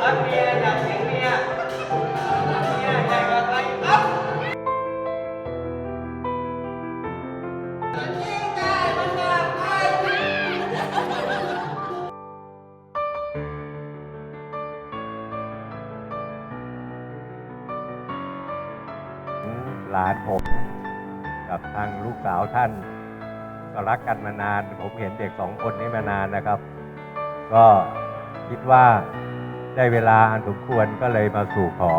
รักเมียอยากเสียงเมียเมียใหญ่กว่าใครครับหลานผมกับทางลูกสาวท่านก็รักกันมานานผมเห็นเด็กสองคนนี้มานานนะครับก็คิดว่าได้เวลาอันสมควรก็เลยมาสู่ขอ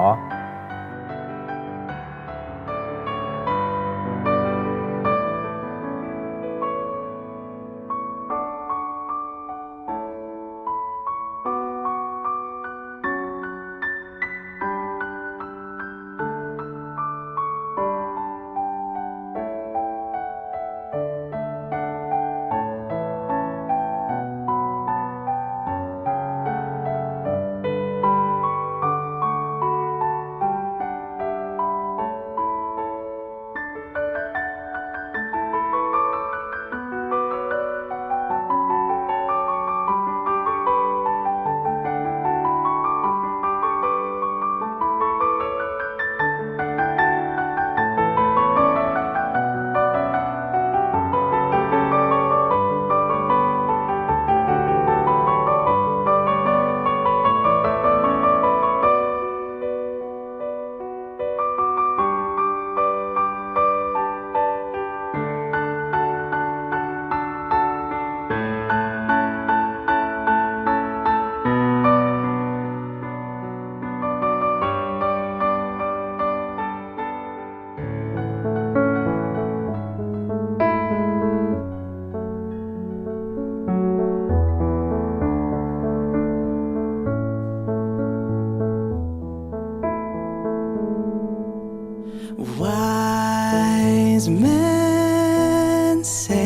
Wise men say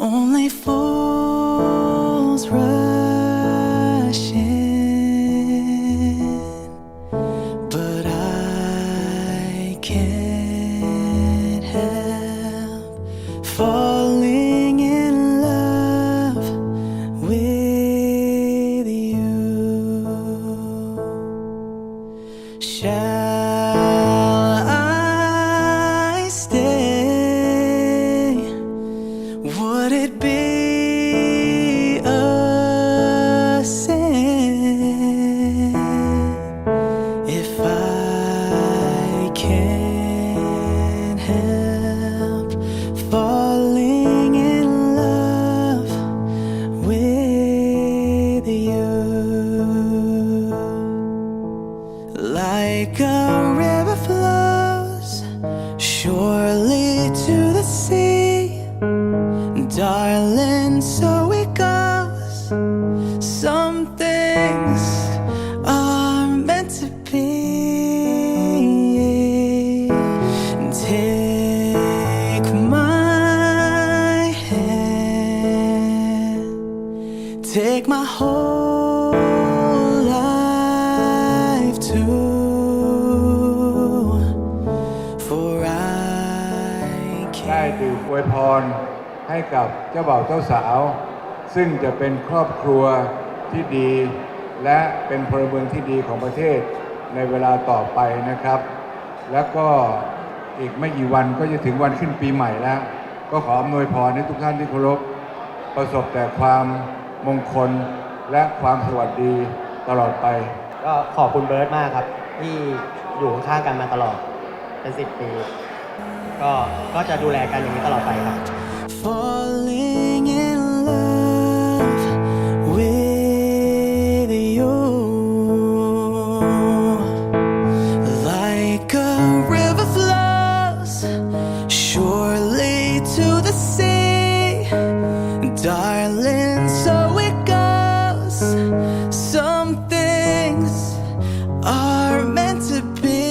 only fools rush in, but I can't help falling in love with you. Shall I stay? Would it be a sin if I can't help falling in love with you? Like a river flows surely to the sea, darling, so it goes. Some things are meant to be. Take my hand, take my whole life too, for I ได้ดื่มอวยพรให้กับเจ้าบ่าวเจ้าสาวซึ่งจะเป็นครอบครัวที่ดีและเป็นพลเมืองที่ดีของประเทศในเวลาต่อไปนะครับแล้วก็อีกไม่กี่วันก็จะถึงวันขึ้นปีใหม่แล้วก็ขออำนวยพรให้ทุกท่านที่เคารพประสบแต่ความมงคลและความสวัสดีตลอดไปก็ขอบคุณเบิร์ตมากครับที่อยู่ข้างกันมาตลอดเป็น10 ปีก็จะดูแลกันอย่างนี้ตลอดไปครับ falling in love with you. Like a river flows surely to the sea, darling, so it goes. Some things are meant to be.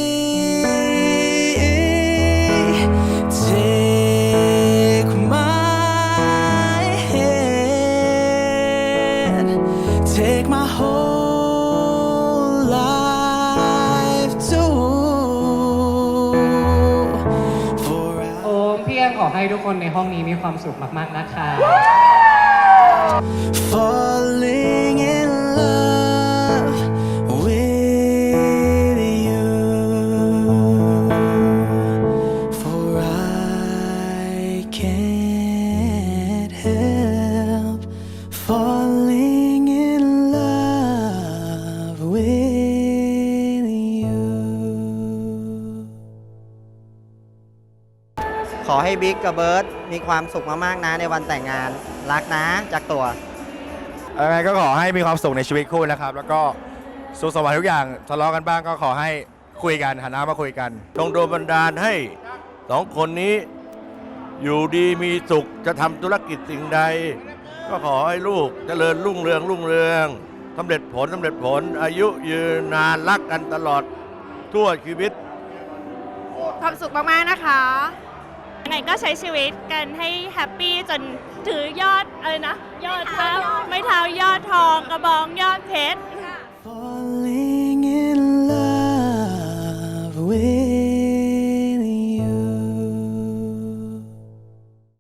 Take my hand, take my whole life too, for โอมเพียงขอให้ทุกคนในห้องนี้มีความสุขมากๆนะคะ falling in อให้บิ๊กกับเบิร์ตมีความสุขมากๆนะในวันแต่งงานรักนะจากตัว ยังไงก็ขอให้มีความสุขในชีวิตคู่นะครับ แล้วก็สุขสวัสดิ์ทุกอย่างทะเลาะกันบ้างก็ขอให้คุยกันหันหน้ามาคุยกัน จงโดนบันดาลให้สองคนนี้อยู่ดีมีสุขจะทำธุรกิจสิ่งใด ก็ขอให้ลูกเจริญรุ่งเรืองสำเร็จผลอายุยืนนานรักกันตลอดทั่วชีวิต ความสุขมากๆนะคะยังไงก็ใช้ชีวิตกันให้แฮปปี้จนถือยอดอะไรนะ ยอดเท้าไม่เท้ายอดทองกระบองย